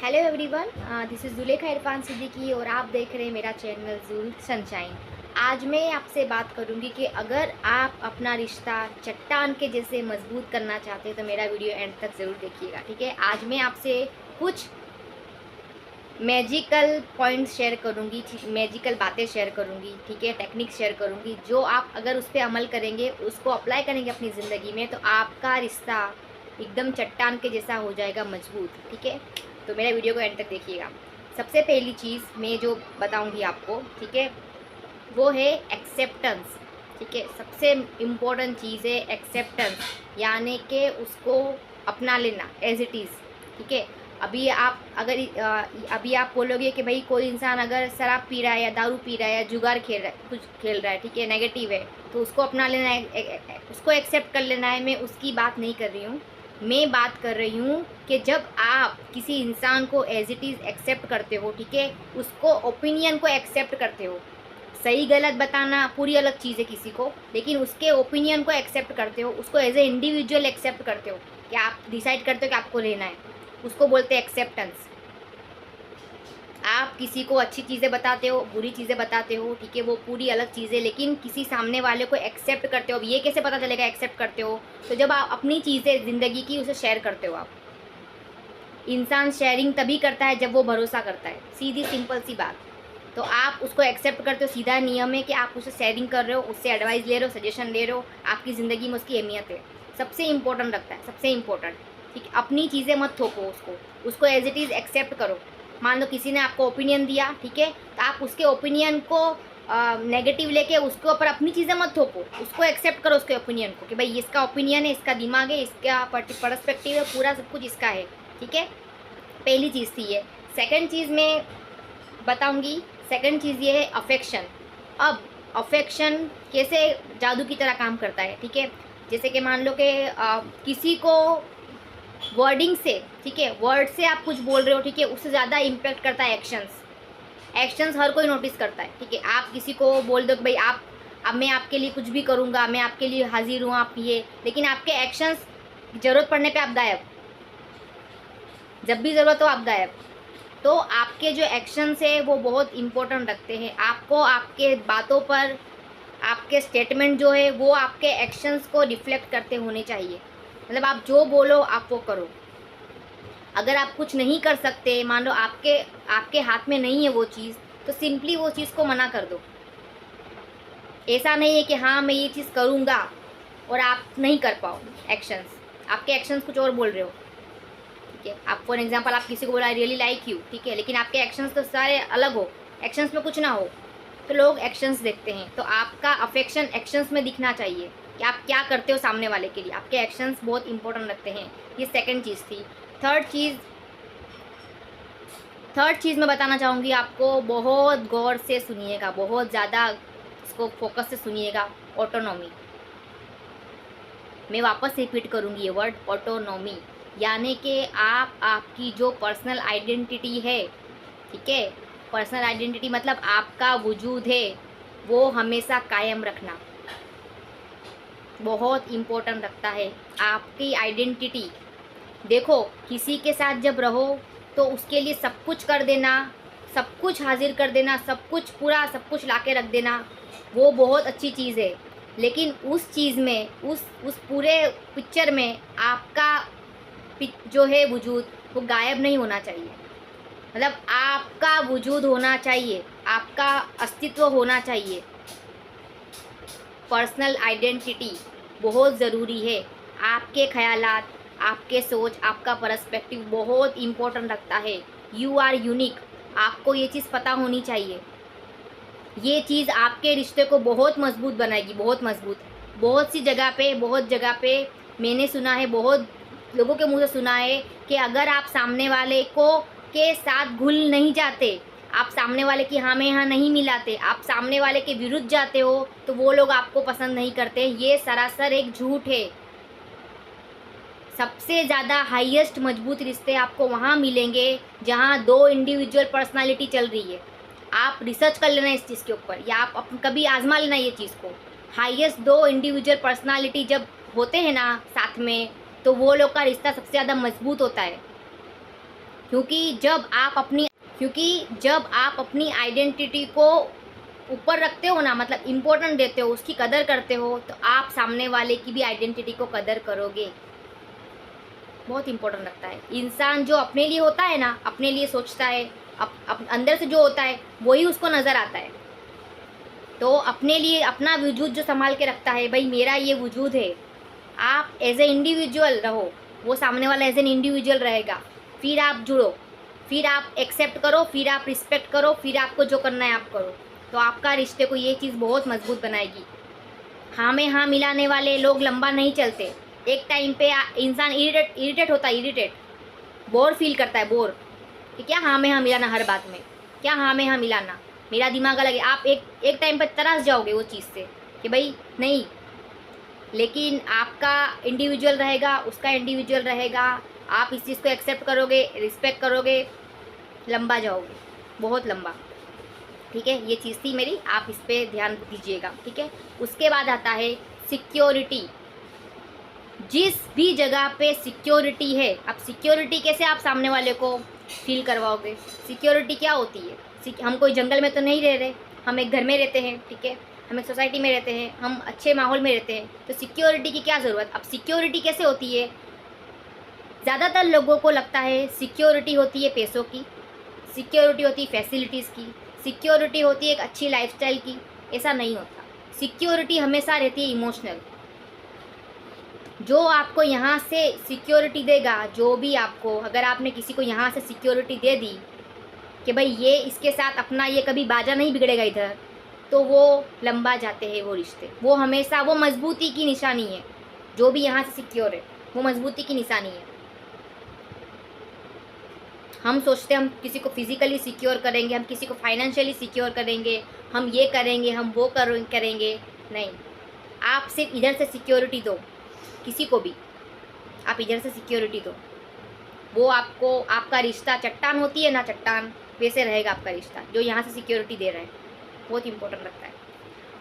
Hello everyone, this is Zulekha Irfan Siddiqui और आप देख रहे हैं मेरा चैनल जुल सनशाइन। आज मैं आपसे बात करूंगी कि अगर आप अपना रिश्ता चट्टान के जैसे मजबूत करना चाहते हैं तो मेरा वीडियो एंड तक ज़रूर देखिएगा। ठीक है, आज मैं आपसे कुछ मैजिकल पॉइंट्स शेयर करूंगी, मैजिकल बातें शेयर करूंगी, ठीक है, टेक्निक शेयर करूंगी जो आप अगर उस पर अमल करेंगे, उसको अप्लाई करेंगे अपनी ज़िंदगी में तो आपका रिश्ता एकदम चट्टान के जैसा हो जाएगा मजबूत। ठीक है, तो मेरा वीडियो को एंड तक देखिएगा। सबसे पहली चीज़ मैं जो बताऊंगी आपको, ठीक है, वो है एक्सेप्टेंस। ठीक है, सबसे इम्पोर्टेंट चीज़ है एक्सेप्टेंस, यानी कि उसको अपना लेना एज इट इज़। ठीक है, अभी आप बोलोगे कि भाई कोई इंसान अगर शराब पी रहा है या दारू पी रहा है या जुगार खेल रहा है, कुछ खेल रहा है, ठीक है, नेगेटिव है, तो उसको अपना लेना है, उसको एक्सेप्ट कर लेना है। मैं उसकी बात नहीं कर रही हूँ, मैं बात कर रही हूँ कि जब आप किसी इंसान को एज इट इज़ एक्सेप्ट करते हो, ठीक है, उसको ओपिनियन को एक्सेप्ट करते हो। सही गलत बताना पूरी अलग चीज़ है किसी को, लेकिन उसके ओपिनियन को एक्सेप्ट करते हो, उसको एज ए इंडिविजुअल एक्सेप्ट करते हो कि आप डिसाइड करते हो कि आपको लेना है, उसको बोलते हैं एक्सेप्टेंस। आप किसी को अच्छी चीज़ें बताते हो, बुरी चीज़ें बताते हो, ठीक है, वो पूरी अलग चीज़ें, लेकिन किसी सामने वाले को एक्सेप्ट करते हो। अब ये कैसे पता चलेगा एक्सेप्ट करते हो? तो जब आप अपनी चीज़ें ज़िंदगी की उसे शेयर करते हो। आप इंसान शेयरिंग तभी करता है जब वो भरोसा करता है, सीधी सिंपल सी बात। तो आप उसको एक्सेप्ट करते हो, सीधा नियम है कि आप उसे शेयरिंग कर रहे हो, उससे एडवाइस ले रहे हो, सजेशन ले रहे हो, आपकी ज़िंदगी में उसकी अहमियत है, सबसे इम्पोर्टेंट रखता है, सबसे इम्पोर्टेंट। ठीक है, अपनी चीज़ें मत थोपो, उसको एज इट इज़ एक्सेप्ट करो। मान लो किसी ने आपको ओपिनियन दिया, ठीक है, तो आप उसके ओपिनियन को नेगेटिव लेके उसके ऊपर अपनी चीज़ें मत थोपो, उसको एक्सेप्ट करो उसके ओपिनियन को कि भाई इसका ओपिनियन है, इसका दिमाग है, इसका पर्सपेक्टिव है, पूरा सब कुछ इसका है। ठीक है, पहली चीज़ थी ये। सेकंड चीज़ मैं बताऊंगी, सेकंड चीज़ ये है अफेक्शन। अब अफेक्शन कैसे जादू की तरह काम करता है, ठीक है, जैसे कि मान लो कि किसी को वर्डिंग से, ठीक है, वर्ड से आप कुछ बोल रहे हो, ठीक है, उससे ज़्यादा इम्पेक्ट करता है एक्शंस। एक्शंस हर कोई नोटिस करता है। ठीक है, आप किसी को बोल दो कि भाई आप, अब मैं आपके लिए कुछ भी करूँगा, मैं आपके लिए हाजिर हूँ, आप ये, लेकिन आपके एक्शंस ज़रूरत पड़ने पे आप गायब, जब भी ज़रूरत हो आप गायब। तो आपके जो एक्शंस है वो बहुत इम्पोर्टेंट रखते हैं। आपको आपके बातों पर, आपके स्टेटमेंट जो है वो आपके एक्शंस को रिफ्लेक्ट करते होने चाहिए। मतलब आप जो बोलो आप वो करो। अगर आप कुछ नहीं कर सकते, मान लो आपके आपके हाथ में नहीं है वो चीज़, तो सिंपली वो चीज़ को मना कर दो। ऐसा नहीं है कि हाँ मैं ये चीज़ करूँगा और आप नहीं कर पाओ एक्शंस, आपके एक्शंस कुछ और बोल रहे हो। ठीक है, आप फॉर एग्जांपल आप किसी को बोला आई रियली लाइक यू, ठीक है, लेकिन आपके एक्शंस तो सारे अलग हो, एक्शंस में कुछ ना हो, तो लोग एक्शंस देखते हैं। तो आपका अफेक्शन एक्शंस में दिखना चाहिए कि आप क्या करते हो सामने वाले के लिए, आपके एक्शंस बहुत इंपॉर्टेंट रखते हैं। ये सेकंड चीज़ थी। थर्ड चीज़ मैं बताना चाहूँगी आपको, बहुत गौर से सुनिएगा, बहुत ज़्यादा इसको फोकस से सुनिएगा। ऑटोनॉमी, मैं वापस रिपीट करूँगी ये वर्ड, ऑटोनॉमी, यानी कि आप आपकी जो पर्सनल आइडेंटिटी है, ठीक है, पर्सनल आइडेंटिटी मतलब आपका वजूद है, वो हमेशा कायम रखना बहुत इम्पोर्टेंट रखता है। आपकी आइडेंटिटी, देखो किसी के साथ जब रहो तो उसके लिए सब कुछ कर देना, सब कुछ हाजिर कर देना, सब कुछ पूरा सब कुछ ला के रख देना, वो बहुत अच्छी चीज़ है, लेकिन उस चीज़ में, उस पूरे पिक्चर में आपका जो है वजूद, वो गायब नहीं होना चाहिए। मतलब आपका वजूद होना चाहिए, आपका अस्तित्व होना चाहिए। पर्सनल आइडेंटिटी बहुत ज़रूरी है। आपके ख्यालात, आपके सोच, आपका पर्सपेक्टिव बहुत इम्पोर्टेंट रखता है। यू आर यूनिक, आपको ये चीज़ पता होनी चाहिए। ये चीज़ आपके रिश्ते को बहुत मजबूत बनाएगी, बहुत मजबूत। बहुत जगह पे मैंने सुना है, बहुत लोगों के मुंह से सुना है कि अगर आप सामने वाले को के साथ घुल नहीं जाते, आप सामने वाले की हाँ में हाँ नहीं मिलाते, आप सामने वाले के विरुद्ध जाते हो, तो वो लोग आपको पसंद नहीं करते। ये सरासर एक झूठ है। सबसे ज़्यादा हाईएस्ट मजबूत रिश्ते आपको वहाँ मिलेंगे जहाँ दो इंडिविजुअल पर्सनालिटी चल रही है। आप रिसर्च कर लेना इस चीज़ के ऊपर, या आप कभी आजमा लेना ये चीज़ को। हाईएस्ट दो इंडिविजुअल पर्सनालिटी जब होते हैं ना साथ में, तो वो लोग का रिश्ता सबसे ज़्यादा मजबूत होता है। क्योंकि जब आप अपनी आइडेंटिटी को ऊपर रखते हो ना, मतलब इम्पोर्टेंट देते हो, उसकी कदर करते हो, तो आप सामने वाले की भी आइडेंटिटी को कदर करोगे। बहुत इम्पोर्टेंट लगता है। इंसान जो अपने लिए होता है ना, अपने लिए सोचता है, अंदर से जो होता है वही उसको नज़र आता है। तो अपने लिए अपना वजूद जो संभाल के रखता है, भाई मेरा ये वजूद है, आप एज ए इंडिविजुअल रहो, वो सामने वाला एज एन इंडिविजुअल रहेगा। फिर आप जुड़ो, फिर आप एक्सेप्ट करो, फिर आप रिस्पेक्ट करो, फिर आपको जो करना है आप करो। तो आपका रिश्ते को ये चीज़ बहुत मजबूत बनाएगी। हाँ में हाँ मिलाने वाले लोग लंबा नहीं चलते। एक टाइम पे इंसान इरिटेट होता है, इरिटेट, बोर फील करता है, बोर कि क्या हाँ में हाँ मिलाना हर बात में, क्या हाँ में हाँ मिलाना, मेरा दिमाग अलग है। आप एक टाइम पर तरस जाओगे वो चीज़ से कि भाई नहीं, लेकिन आपका इंडिविजुअल रहेगा, उसका इंडिविजुअल रहेगा, आप इस चीज़ को एक्सेप्ट करोगे, रिस्पेक्ट करोगे, लंबा जाओगे, बहुत लंबा। ठीक है, ये चीज़ थी मेरी, आप इस पर ध्यान दीजिएगा। ठीक है, उसके बाद आता है सिक्योरिटी। जिस भी जगह पे सिक्योरिटी है, अब सिक्योरिटी कैसे आप सामने वाले को फील करवाओगे? सिक्योरिटी क्या होती है? हम कोई जंगल में तो नहीं रह रहे, हम एक घर में रहते हैं, ठीक है, हम एक सोसाइटी में रहते हैं, हम अच्छे माहौल में रहते हैं, तो सिक्योरिटी की क्या ज़रूरत? अब सिक्योरिटी कैसे होती है? ज़्यादातर लोगों को लगता है सिक्योरिटी होती है पैसों की, सिक्योरिटी होती है फैसिलिटीज़ की, सिक्योरिटी होती है एक अच्छी लाइफस्टाइल की। ऐसा नहीं होता। सिक्योरिटी हमेशा रहती है इमोशनल। जो आपको यहाँ से सिक्योरिटी देगा, जो भी आपको, अगर आपने किसी को यहाँ से सिक्योरिटी दे दी कि भाई ये इसके साथ अपना ये कभी बाजा नहीं बिगड़ेगा इधर, तो वो लंबा जाते हैं वो रिश्ते। वो हमेशा वो मजबूती की निशानी है। जो भी यहाँ से सिक्योर है वो मजबूती की निशानी है। हम सोचते हैं हम किसी को फिजिकली सिक्योर करेंगे, हम किसी को फाइनेंशियली सिक्योर करेंगे, हम ये करेंगे, हम वो करेंगे। नहीं, आप सिर्फ इधर से सिक्योरिटी दो किसी को भी, आप इधर से सिक्योरिटी दो, वो आपको, आपका रिश्ता चट्टान होती है ना, चट्टान वैसे रहेगा आपका रिश्ता, जो यहाँ से सिक्योरिटी दे रहे हैं। बहुत इंपॉर्टेंट लगता है।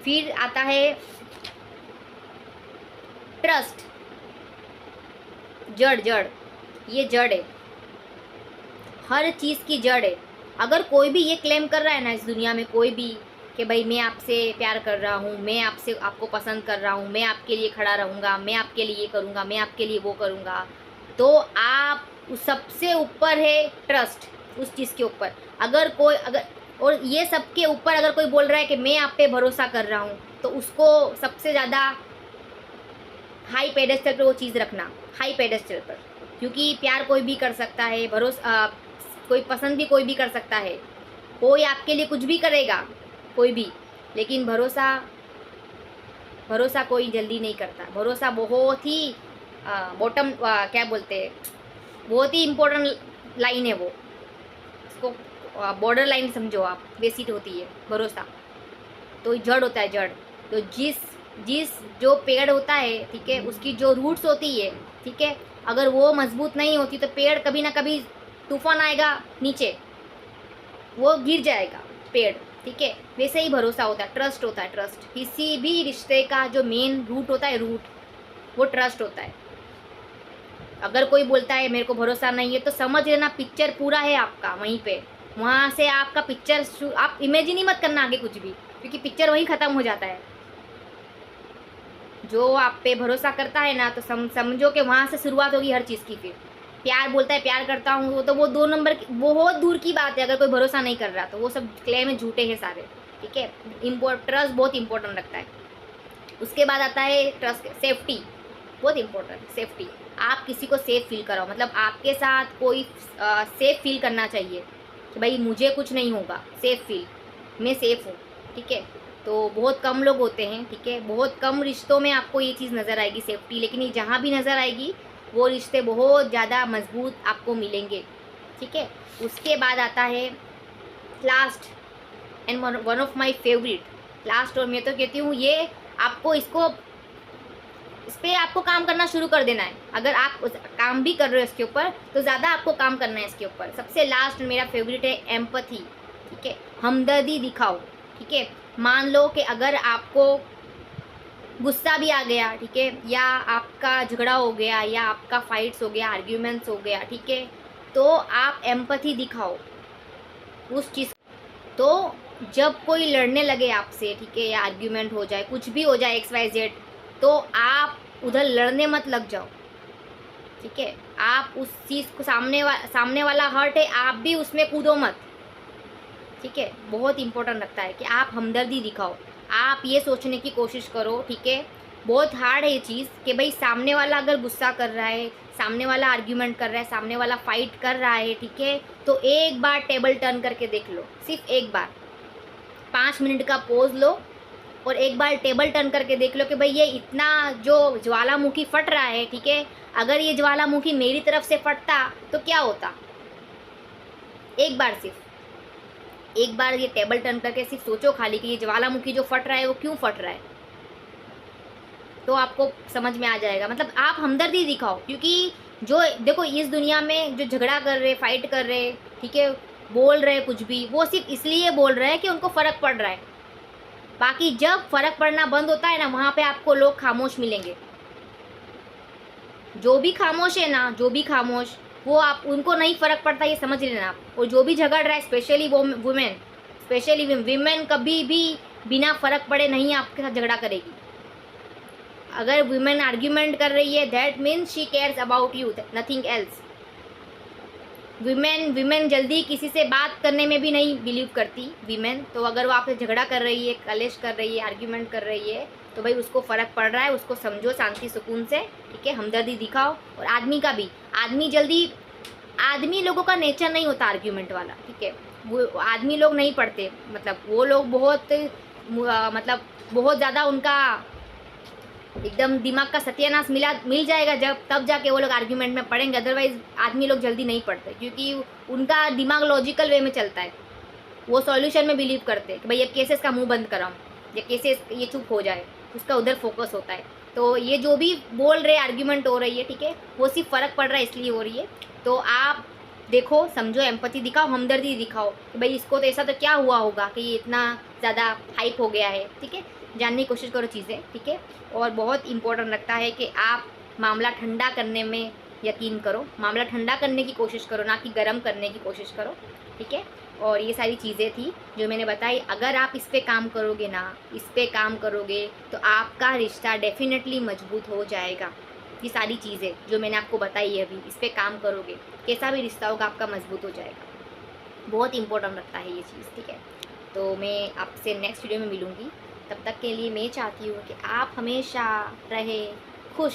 फिर आता है ट्रस्ट। जड़, ये जड़ है, हर चीज़ की जड़ है। अगर कोई भी ये क्लेम कर रहा है ना इस दुनिया में, कोई भी, कि भाई मैं आपसे प्यार कर रहा हूँ, मैं आपको पसंद कर रहा हूँ, मैं आपके लिए खड़ा रहूँगा, मैं आपके लिए ये करूँगा, मैं आपके लिए वो करूँगा, तो आप उस सबसे ऊपर है ट्रस्ट, उस चीज़ के ऊपर। और ये सब के ऊपर अगर कोई बोल रहा है कि मैं आप पे भरोसा कर रहा हूँ, तो उसको सबसे ज़्यादा हाई पेडेस्टल पर वो चीज़ रखना, हाई पेडेस्टल पर। क्योंकि प्यार कोई भी कर सकता है, कोई पसंद भी कोई भी कर सकता है, कोई आपके लिए कुछ भी करेगा, कोई भी, लेकिन भरोसा कोई जल्दी नहीं करता। भरोसा बहुत ही बॉटम क्या बोलते हैं, बहुत ही इम्पोर्टेंट लाइन है वो, इसको बॉर्डर लाइन समझो आप, वैसी होती है भरोसा। तो जड़ होता है, जड़। तो जिस जो पेड़ होता है, ठीक है, उसकी जो रूट्स होती है, ठीक है, अगर वो मजबूत नहीं होती तो पेड़ कभी ना कभी तूफान आएगा नीचे, वो गिर जाएगा पेड़, ठीक है। वैसे ही भरोसा होता है, ट्रस्ट होता है। ट्रस्ट किसी भी रिश्ते का जो मेन रूट होता है, रूट, वो ट्रस्ट होता है। अगर कोई बोलता है मेरे को भरोसा नहीं है, तो समझ लेना पिक्चर पूरा है आपका वहीं पे, वहाँ से आपका पिक्चर, आप इमेजिन ही मत करना आगे कुछ भी, क्योंकि पिक्चर वहीं ख़त्म हो जाता है। जो आप पे भरोसा करता है ना, तो समझो कि वहाँ से शुरुआत होगी हर चीज़ की। फिर प्यार बोलता है प्यार करता हूँ, तो वो 2 नंबर की, बहुत दूर की बात है। अगर कोई भरोसा नहीं कर रहा तो वो सब क्लेम में झूठे हैं सारे, ठीक है। ट्रस्ट बहुत इंपॉर्टेंट लगता है। उसके बाद आता है ट्रस्ट, सेफ्टी, बहुत इंपॉर्टेंट। सेफ्टी, आप किसी को सेफ फील कराओ, मतलब आपके साथ कोई सेफ फील करना चाहिए कि भाई मुझे कुछ नहीं होगा, सेफ फील, मैं सेफ हूँ, ठीक है। तो बहुत कम लोग होते हैं, ठीक है, बहुत कम रिश्तों में आपको ये चीज़ नज़र आएगी, सेफ्टी। लेकिन ये जहाँ भी नज़र आएगी वो रिश्ते बहुत ज़्यादा मजबूत आपको मिलेंगे, ठीक है। उसके बाद आता है last and one of my favourite, last, और मैं तो कहती हूँ ये आपको इस पर आपको काम करना शुरू कर देना है। अगर आप काम भी कर रहे हो इसके ऊपर, तो ज़्यादा आपको काम करना है इसके ऊपर। सबसे लास्ट मेरा फेवरेट है एम्पैथी, ठीक है, हमदर्दी दिखाओ, ठीक है। मान लो कि अगर आपको गुस्सा भी आ गया, ठीक है, या आपका झगड़ा हो गया, या आपका फाइट्स हो गया, आर्ग्यूमेंट्स हो गया, ठीक है, तो आप एम्पैथी दिखाओ उस चीज़। तो जब कोई लड़ने लगे आपसे, ठीक है, या आर्ग्यूमेंट हो जाए, कुछ भी हो जाए XYZ, तो आप उधर लड़ने मत लग जाओ, ठीक है। आप उस चीज़ को सामने वाला हर्ट है, आप भी उसमें कूदो मत, ठीक है। बहुत इंपॉर्टेंट लगता है कि आप हमदर्दी दिखाओ। आप ये सोचने की कोशिश करो, ठीक है। बहुत हार्ड है ये चीज़ कि भाई सामने वाला अगर गुस्सा कर रहा है, सामने वाला आर्ग्यूमेंट कर रहा है, सामने वाला फाइट कर रहा है, ठीक है, तो एक बार टेबल टर्न करके देख लो, सिर्फ एक बार 5 मिनट का पोज लो और एक बार टेबल टर्न करके देख लो कि भाई ये इतना जो ज्वालामुखी फट रहा है, ठीक है, अगर ये ज्वालामुखी मेरी तरफ से फटता तो क्या होता। एक बार, सिर्फ एक बार ये टेबल टर्न करके सिर्फ सोचो खाली कि ये ज्वालामुखी जो फट रहा है वो क्यों फट रहा है, तो आपको समझ में आ जाएगा। मतलब आप हमदर्दी दिखाओ, क्योंकि जो देखो इस दुनिया में जो झगड़ा कर रहे, फाइट कर रहे, ठीक है, बोल रहे कुछ भी, वो सिर्फ इसलिए बोल रहे हैं कि उनको फ़र्क पड़ रहा है। बाकी जब फ़र्क पड़ना बंद होता है ना, वहाँ पे आपको लोग खामोश मिलेंगे। जो भी खामोश है ना, जो भी खामोश, वो आप उनको नहीं फ़र्क पड़ता, ये समझ लेना आप। और जो भी झगड़ रहा है, स्पेशली वुमेन, स्पेशली विमेन कभी भी बिना फ़र्क पड़े नहीं आपके साथ झगड़ा करेगी। अगर वुमेन आर्ग्यूमेंट कर रही है, that means she cares about you, nothing else. Women जल्दी किसी से बात करने में भी नहीं बिलीव करती विमेन। तो अगर वो आपसे झगड़ा कर रही है, कलेश कर रही है, आर्ग्यूमेंट कर रही है, तो भाई उसको फ़र्क पड़ रहा है, उसको समझो शांति सुकून से, ठीक है, हमदर्दी दिखाओ। और आदमी का भी, आदमी लोगों का नेचर नहीं होता आर्ग्यूमेंट वाला, ठीक है। वो आदमी लोग नहीं पढ़ते, मतलब वो लोग मतलब बहुत ज़्यादा उनका एकदम दिमाग का सत्यानाश मिल जाएगा जब, तब जाके वो लोग आर्ग्यूमेंट में पढ़ेंगे। अदरवाइज आदमी लोग जल्दी नहीं पढ़ते, क्योंकि उनका दिमाग लॉजिकल वे में चलता है। वो सॉल्यूशन में बिलीव करते हैं कि भाई ये केसेस का मुंह बंद कराऊँ, ये केसेस ये चुप हो जाए, उसका उधर फोकस होता है। तो ये जो भी बोल रहे आर्ग्यूमेंट हो रही है, ठीक है, वो सिर्फ फ़र्क पड़ रहा है इसलिए हो रही है। तो आप देखो, समझो, एम्पैथी दिखाओ, हमदर्दी दिखाओ कि भाई इसको तो ऐसा तो क्या हुआ होगा कि ये इतना ज़्यादा हाइप हो गया है, ठीक है। जानने की कोशिश करो चीज़ें, ठीक है। और बहुत इम्पोर्टेंट लगता है कि आप मामला ठंडा करने में यकीन करो, मामला ठंडा करने की कोशिश करो, ना कि गर्म करने की कोशिश करो, ठीक है। और ये सारी चीज़ें थी जो मैंने बताई। अगर आप इस पे काम करोगे ना, इस पे काम करोगे, तो आपका रिश्ता डेफिनेटली मजबूत हो जाएगा। ये सारी चीज़ें जो मैंने आपको बताई है अभी, इस पे काम करोगे, कैसा भी रिश्ता होगा आपका मजबूत हो जाएगा। बहुत इंपॉर्टेंट लगता है ये चीज़, ठीक है। तो मैं आपसे नेक्स्ट वीडियो में मिलूँगी। तब तक के लिए मैं चाहती हूँ कि आप हमेशा रहे खुश,